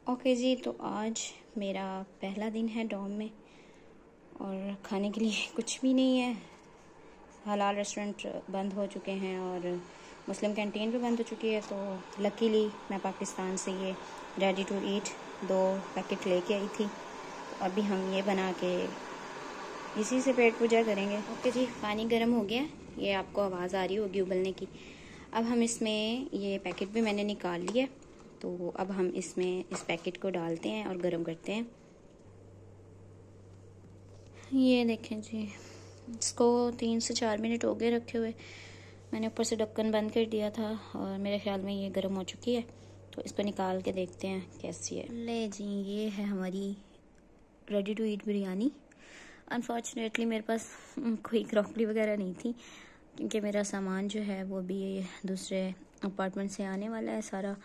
Okay जी, तो आज मेरा पहला दिन है डॉम में और खाने के लिए कुछ भी नहीं है। हलाल रेस्टोरेंट बंद हो चुके हैं और मुस्लिम कैंटीन भी बंद हो चुकी है। तो लकीली मैं पाकिस्तान से ये रेडी टू ईट 2 पैकेट लेके आई थी। तो अभी हम ये बना के इसी से पेट पूजा करेंगे। ओके जी, पानी गर्म हो गया, ये आपको आवाज़ आ रही होगी उबलने की। अब हम इसमें ये पैकेट भी मैंने निकाल लिया, तो अब हम इसमें इस पैकेट को डालते हैं और गर्म करते हैं। ये देखें जी, इसको 3 से 4 मिनट हो गए रखे हुए। मैंने ऊपर से ढक्कन बंद कर दिया था और मेरे ख्याल में ये गर्म हो चुकी है। तो इसको निकाल के देखते हैं कैसी है। ले जी, ये है हमारी ready to eat biryani. Unfortunately मेरे पास कोई क्रॉकरी वगैरह नहीं थी, क्योंकि मेरा सामान जो है वो भी दूसरे अपार्टमेंट से आने वाला है सारा।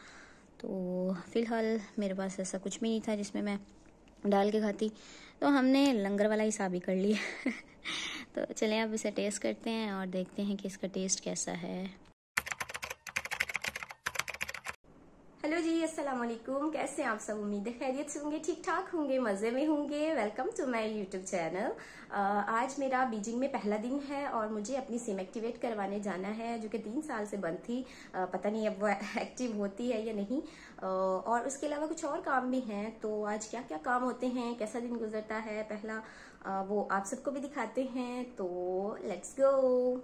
तो फ़िलहाल मेरे पास ऐसा कुछ भी नहीं था जिसमें मैं डाल के खाती, तो हमने लंगर वाला हिसाब ही कर लिया। तो चलें अब इसे टेस्ट करते हैं और देखते हैं कि इसका टेस्ट कैसा है। हेलो जी, अस्सलाम वालेकुम। कैसे हैं आप सब? उम्मीद है खैरियत से होंगे, ठीक ठाक होंगे, मज़े में होंगे। Welcome to my YouTube channel. आज मेरा बीजिंग में पहला दिन है और मुझे अपनी सिम एक्टिवेट करवाने जाना है, जो कि 3 साल से बंद थी। पता नहीं अब वो एक्टिव होती है या नहीं। और उसके अलावा कुछ और काम भी हैं। तो आज क्या क्या काम होते हैं, कैसा दिन गुजरता है पहला, वो आप सबको भी दिखाते हैं। तो लेट्स गो।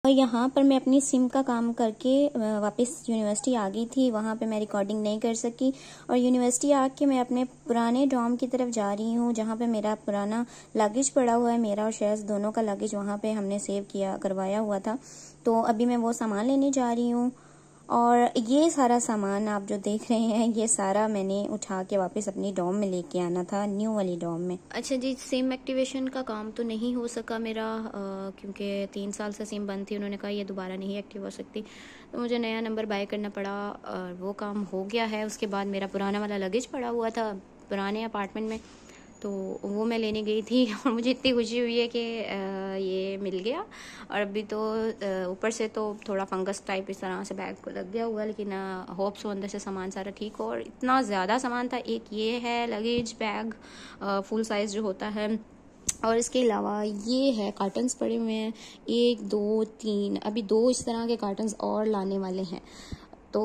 यहाँ पर मैं अपनी सिम का काम करके वापस यूनिवर्सिटी आ गई थी। वहाँ पे मैं रिकॉर्डिंग नहीं कर सकी और यूनिवर्सिटी आके मैं अपने पुराने डॉम की तरफ जा रही हूँ, जहाँ पे मेरा पुराना लगेज पड़ा हुआ है। मेरा और शेज़ दोनों का लगेज वहाँ पे हमने सेव किया करवाया हुआ था। तो अभी मैं वो सामान लेने जा रही हूँ और ये सारा सामान आप जो देख रहे हैं, ये सारा मैंने उठा के वापस अपनी डॉम में लेके आना था, न्यू वाली डॉम में। अच्छा जी, सिम एक्टिवेशन का काम तो नहीं हो सका मेरा, क्योंकि 3 साल से सिम बंद थी। उन्होंने कहा ये दोबारा नहीं एक्टिव हो सकती, तो मुझे नया नंबर बाय करना पड़ा और वो काम हो गया है। उसके बाद मेरा पुराना वाला लगेज पड़ा हुआ था पुराने अपार्टमेंट में, तो वो मैं लेने गई थी और मुझे इतनी खुशी हुई है कि ये मिल गया। और अभी तो ऊपर से तो थोड़ा फंगस टाइप इस तरह से बैग को लग गया हुआ, लेकिन होप सो अंदर से सामान सारा ठीक हो। और इतना ज़्यादा सामान था। एक ये है लगेज बैग, फुल साइज़ जो होता है, और इसके अलावा ये है कार्टन्स पड़े हुए हैं, 1 2 3, अभी 2 इस तरह के कार्टन्स और लाने वाले हैं। तो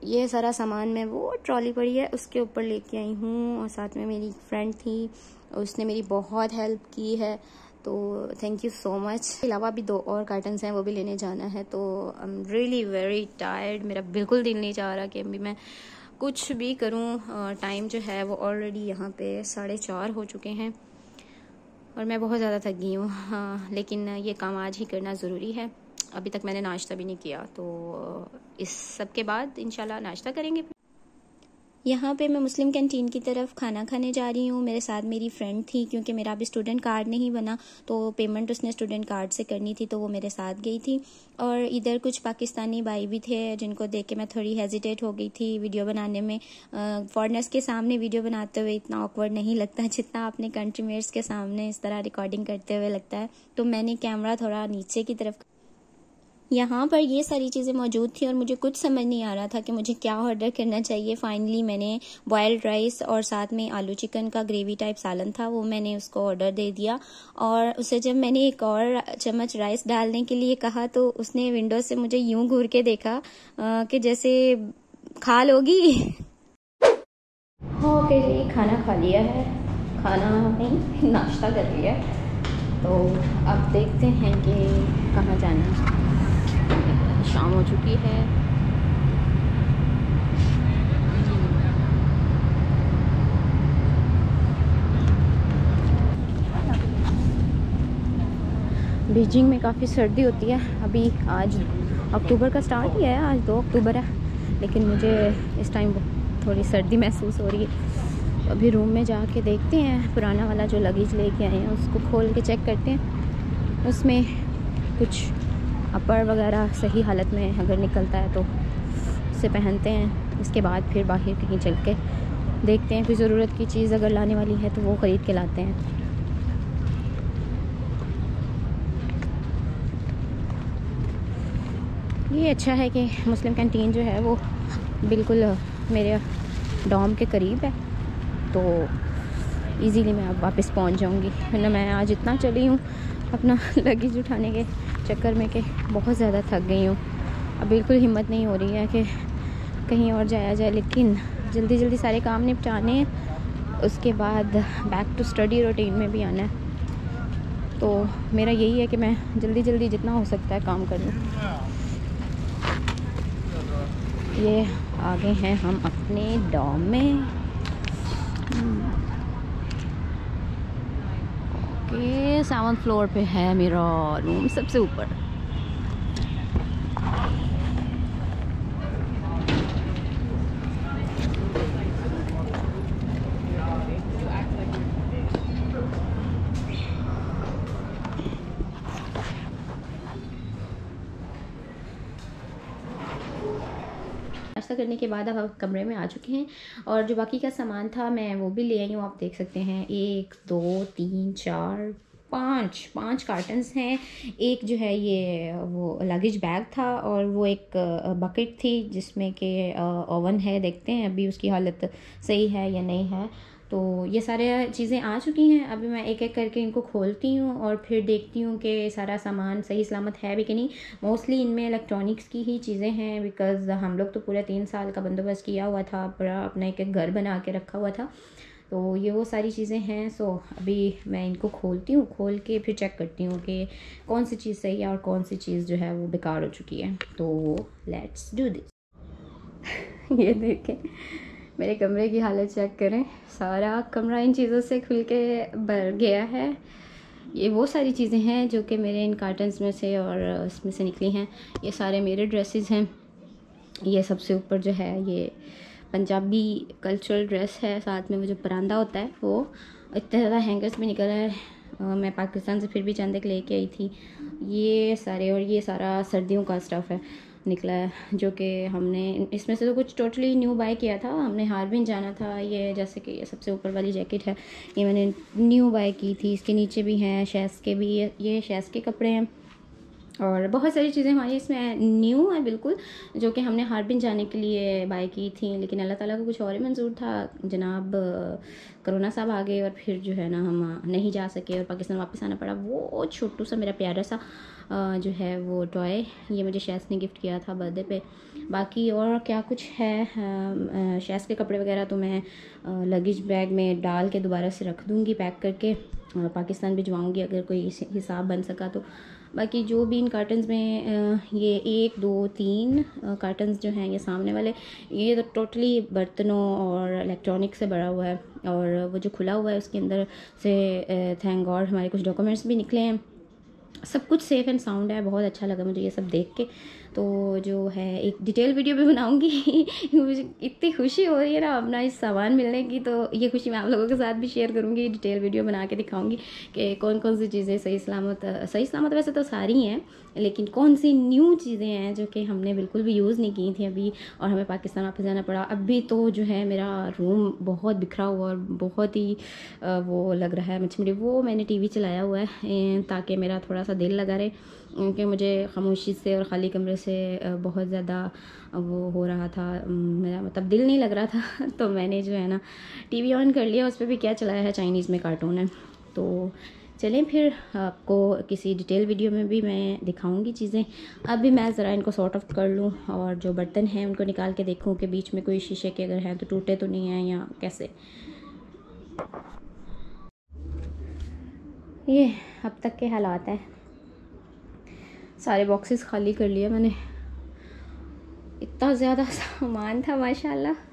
ये सारा सामान मैं वो ट्रॉली पड़ी है उसके ऊपर लेके आई हूँ। और साथ में मेरी फ्रेंड थी, उसने मेरी बहुत हेल्प की है, तो थैंक यू सो मच। इसके अलावा भी 2 और कार्टन्स हैं, वो भी लेने जाना है। तो I am really very tired. मेरा बिल्कुल दिल नहीं चाह रहा कि अभी मैं कुछ भी करूँ। टाइम जो है वो ऑलरेडी यहाँ पे 4:30 हो चुके हैं और मैं बहुत ज़्यादा थक गई हूँ। हाँ, लेकिन ये काम आज ही करना ज़रूरी है। अभी तक मैंने नाश्ता भी नहीं किया, तो इस सब के बाद इंशाल्लाह नाश्ता करेंगे। यहाँ पे मैं मुस्लिम कैंटीन की तरफ खाना खाने जा रही हूँ। मेरे साथ मेरी फ्रेंड थी, क्योंकि मेरा अभी स्टूडेंट कार्ड नहीं बना, तो पेमेंट उसने स्टूडेंट कार्ड से करनी थी, तो वो मेरे साथ गई थी। और इधर कुछ पाकिस्तानी भाई भी थे, जिनको देख के मैं थोड़ी हेजिटेट हो गई थी वीडियो बनाने में। फॉरेनर्स के सामने वीडियो बनाते हुए इतना ऑकवर्ड नहीं लगता जितना अपने कंट्री मेट्स के सामने इस तरह रिकॉर्डिंग करते हुए लगता है। तो मैंने कैमरा थोड़ा नीचे की तरफ यहाँ पर ये सारी चीज़ें मौजूद थी और मुझे कुछ समझ नहीं आ रहा था कि मुझे क्या ऑर्डर करना चाहिए। फाइनली मैंने बॉयल्ड राइस और साथ में आलू चिकन का ग्रेवी टाइप सालन था, वो मैंने उसको ऑर्डर दे दिया। और उसे जब मैंने एक और चम्मच राइस डालने के लिए कहा तो उसने विंडो से मुझे यूं घूर के देखा कि जैसे खा लोगी। ओके जी, खाना खा लिया है, खाना नहीं नाश्ता कर लिया। तो अब देखते हैं कि कहाँ जाना है। शाम हो चुकी है। बीजिंग में काफ़ी सर्दी होती है। अभी आज अक्टूबर का स्टार्ट ही है, आज 2 अक्टूबर है, लेकिन मुझे इस टाइम थोड़ी सर्दी महसूस हो रही है। अभी रूम में जाके देखते हैं, पुराना वाला जो लगेज लेके आए हैं उसको खोल के चेक करते हैं, उसमें कुछ अपर वगैरह सही हालत में अगर निकलता है तो उसे पहनते हैं। उसके बाद फिर बाहर कहीं चल के देखते हैं, कोई ज़रूरत की चीज़ अगर लाने वाली है तो वो ख़रीद के लाते हैं। ये अच्छा है कि मुस्लिम कैंटीन जो है वो बिल्कुल मेरे डॉम के करीब है, तो इजीली मैं अब वापस पहुंच जाऊंगी। वरना मैं आज इतना चली हूँ अपना लगेज उठाने के चक्कर में कि बहुत ज़्यादा थक गई हूँ। अब बिल्कुल हिम्मत नहीं हो रही है कि कहीं और जाया जाए, लेकिन जल्दी जल्दी सारे काम निपटाने हैं, उसके बाद बैक टू स्टडी रूटीन में भी आना है। तो मेरा यही है कि मैं जल्दी जल्दी जितना हो सकता है काम कर लूँ। ये आगे हैं हम अपने डॉम में। ओके, 7th फ्लोर पे है मेरा रूम, सबसे ऊपर। नाश्ता करने के बाद अब हम कमरे में आ चुके हैं और जो बाकी का सामान था मैं वो भी ले आई हूँ। आप देख सकते हैं 1 2 3 4 5 कार्टन्स हैं। एक जो है ये वो लगेज बैग था और वो एक बकेट थी जिसमें कि ओवन है। देखते हैं अभी उसकी हालत सही है या नहीं है। तो ये सारे चीज़ें आ चुकी हैं। अभी मैं एक एक करके इनको खोलती हूँ और फिर देखती हूँ कि सारा सामान सही सलामत है भी कि नहीं। मोस्टली इनमें इलेक्ट्रॉनिक्स की ही चीज़ें हैं, बिकॉज़ हम लोग तो पूरा 3 साल का बंदोबस्त किया हुआ था, पूरा अपना एक घर बना के रखा हुआ था। तो ये वो सारी चीज़ें हैं। सो अभी मैं इनको खोलती हूँ, खोल के फिर चेक करती हूँ कि कौन सी चीज़ सही है और कौन सी चीज़ जो है वो बेकार हो चुकी है। तो लेट्स डू दिस। ये देखें, मेरे कमरे की हालत चेक करें। सारा कमरा इन चीज़ों से खुल के भर गया है। ये वो सारी चीज़ें हैं जो कि मेरे इन कार्टन्स में से और उसमें से निकली हैं। ये सारे मेरे ड्रेसेस हैं। ये सबसे ऊपर जो है ये पंजाबी कल्चरल ड्रेस है, साथ में वो जो परांदा होता है वो। इतने ज़्यादा हैंगर्स भी निकल रहा है। मैं पाकिस्तान से फिर भी चंद एक लेके आई थी ये सारे, और ये सारा सर्दियों का स्टफ़ है निकला है, जो कि हमने इसमें से तो कुछ टोटली न्यू बाय किया था। हमने हार्बिन जाना था। ये जैसे कि ये सबसे ऊपर वाली जैकेट है, ये मैंने न्यू बाय की थी। इसके नीचे भी हैं शैस के भी, ये शैस के कपड़े हैं और बहुत सारी चीज़ें हमारी इसमें न्यू है बिल्कुल, जो कि हमने हार्बिन जाने के लिए बाय की थी। लेकिन अल्लाह ताला को कुछ और ही मंजूर था। जनाब कोरोना साहब आ गए और फिर जो है ना हम नहीं जा सके और पाकिस्तान वापस आना पड़ा। वो छोटू सा मेरा प्यारा सा जो है वो टॉय, ये मुझे शैस ने गिफ्ट किया था बर्थडे पे। बाकी और क्या कुछ है, शैस के कपड़े वगैरह तो मैं लगेज बैग में डाल के दोबारा से रख दूँगी पैक करके, पाकिस्तान भिजवाऊँगी अगर कोई हिसाब बन सका तो। बाकी जो भी इन कार्टन्स में ये 1 2 3 कार्टन्स जो हैं ये सामने वाले, ये तो टोटली बर्तनों और इलेक्ट्रॉनिक से भरा हुआ है। और वो जो खुला हुआ है उसके अंदर से थैंक गॉड हमारे कुछ डॉक्यूमेंट्स भी निकले हैं। सब कुछ सेफ़ एंड साउंड है। बहुत अच्छा लगा मुझे ये सब देख के। तो जो है एक डिटेल वीडियो भी बनाऊंगी। मुझे इतनी खुशी हो रही है ना अपना इस सामान मिलने की, तो ये खुशी मैं आप लोगों के साथ भी शेयर करूंगी। डिटेल वीडियो बना के दिखाऊंगी कि कौन कौन सी चीज़ें सही सलामत वैसे तो सारी हैं, लेकिन कौन सी न्यू चीज़ें हैं जो कि हमने बिल्कुल भी यूज़ नहीं की थी अभी और हमें पाकिस्तान वापस जाना पड़ा। अभी तो जो है मेरा रूम बहुत बिखरा हुआ और बहुत ही वो लग रहा है मचमड़ी। वो मैंने टीवी चलाया हुआ है ताकि मेरा थोड़ा सा दिल लगा रहे, क्योंकि मुझे खामोशी से और ख़ाली कमरे से बहुत ज़्यादा वो हो रहा था, मेरा मतलब दिल नहीं लग रहा था। तो मैंने जो है ना टीवी ऑन कर लिया, उस पर भी क्या चलाया है, चाइनीज़ में कार्टून है। तो चलें फिर आपको किसी डिटेल वीडियो में भी मैं दिखाऊंगी चीज़ें। अभी मैं ज़रा इनको सॉर्ट आउट कर लूँ और जो बर्तन हैं उनको निकाल के देखूँ कि बीच में कोई शीशे के अगर हैं तो टूटे तो नहीं हैं या कैसे। ये अब तक के हालात हैं। सारे बॉक्सेस खाली कर लिए मैंने, इतना ज़्यादा सामान था माशाल्लाह।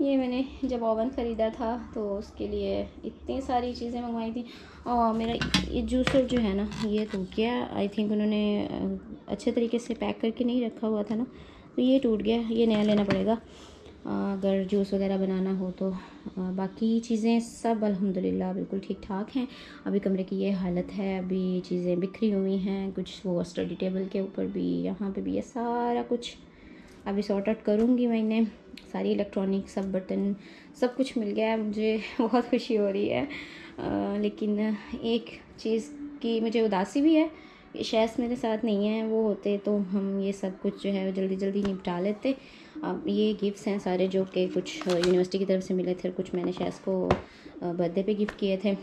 ये मैंने जब ओवन ख़रीदा था तो उसके लिए इतनी सारी चीज़ें मंगवाई थी। और मेरा ये जूसर जो है ना ये टूट गया। आई थिंक उन्होंने अच्छे तरीके से पैक करके नहीं रखा हुआ था ना, तो ये टूट गया, ये नया लेना पड़ेगा अगर जूस वगैरह बनाना हो तो। बाकी चीज़ें सब अल्हम्दुलिल्लाह बिल्कुल ठीक ठाक हैं। अभी कमरे की ये हालत है, अभी चीज़ें बिखरी हुई हैं, कुछ वो स्टडी टेबल के ऊपर भी, यहाँ पे भी, ये सारा कुछ अभी सॉर्ट आउट करूँगी मैंने। सारी इलेक्ट्रॉनिक सब बर्तन सब कुछ मिल गया है, मुझे बहुत खुशी हो रही है। लेकिन एक चीज़ की मुझे उदासी भी है, शैस मेरे साथ नहीं है, वो होते तो हम ये सब कुछ जो है जल्दी जल्दी निपटा लेते। अब ये गिफ्ट्स हैं सारे जो कि कुछ यूनिवर्सिटी की तरफ से मिले थे और कुछ मैंने शैस को बर्थडे पे गिफ्ट किए थे।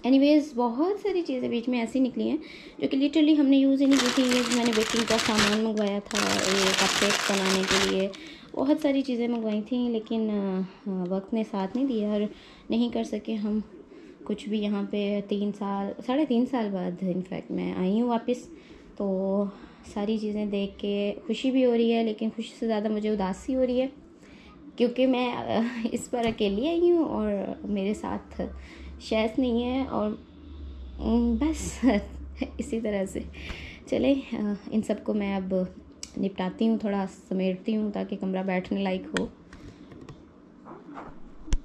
एनीवेज़ बहुत सारी चीज़ें बीच में ऐसी निकली हैं जो कि लिटरली हमने यूज़ ही नहीं की थी। ये मैंने बेकिंग का सामान मंगवाया था, ये कपकेक बनाने के लिए बहुत सारी चीज़ें मंगवाई थी, लेकिन वक्त ने साथ नहीं दिया और नहीं कर सके हम कुछ भी। यहाँ पे 3 साल बाद इनफैक्ट मैं आई हूँ वापस। तो सारी चीज़ें देख के खुशी भी हो रही है, लेकिन खुशी से ज़्यादा मुझे उदासी हो रही है, क्योंकि मैं इस पर अकेली आई हूँ और मेरे साथ शैस नहीं है। और बस इसी तरह से चले इन सब को मैं अब निपटाती हूँ, थोड़ा समेटती हूँ ताकि कमरा बैठने लायक हो।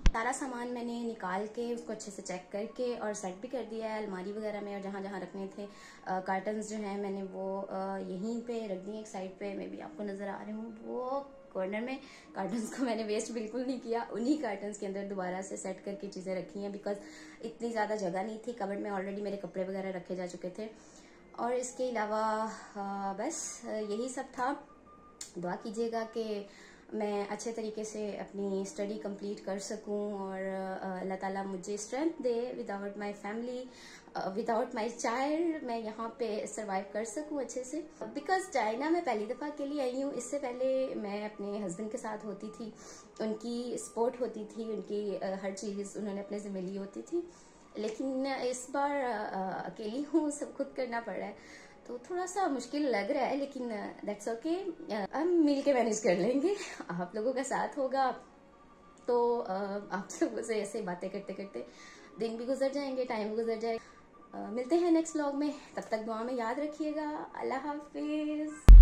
सारा सामान मैंने निकाल के उसको अच्छे से चेक करके और सेट भी कर दिया है अलमारी वगैरह में। और जहाँ जहाँ रखने थे कार्टन्स जो हैं मैंने वो यहीं पे रख दिए एक साइड पे। मैं भी आपको नज़र आ रही हूँ वो कॉर्नर में। कार्टन्स को मैंने वेस्ट बिल्कुल नहीं किया, उन्हीं कार्टन्स के अंदर दोबारा से सेट करके चीज़ें रखी हैं, बिकॉज इतनी ज़्यादा जगह नहीं थी। कबर्ड में ऑलरेडी मेरे कपड़े वगैरह रखे जा चुके थे। और इसके अलावा बस यही सब था। दुआ कीजिएगा कि मैं अच्छे तरीके से अपनी स्टडी कंप्लीट कर सकूं और अल्लाह ताला मुझे strength they. Without my family, without my child मैं यहाँ पे सरवाइव कर सकूं अच्छे से। बिकॉज चाइना में पहली दफ़ा के लिए आई हूँ। इससे पहले मैं अपने हस्बैंड के साथ होती थी, उनकी सपोर्ट होती थी, उनकी हर चीज़ उन्होंने अपने ज़िम्मे ली होती थी। लेकिन इस बार अकेली हूँ, सब खुद करना पड़ रहा है, तो थोड़ा सा मुश्किल लग रहा है, लेकिन दैट्स ओके। हम मिल के मैनेज कर लेंगे। आप लोगों का साथ होगा तो आप लोगों से ऐसे बातें करते करते दिन भी गुजर जाएंगे, टाइम भी गुजर जाएगा। मिलते हैं नेक्स्ट व्लॉग में, तब तक दुआ में याद रखिएगा। अल्लाह हाफिज।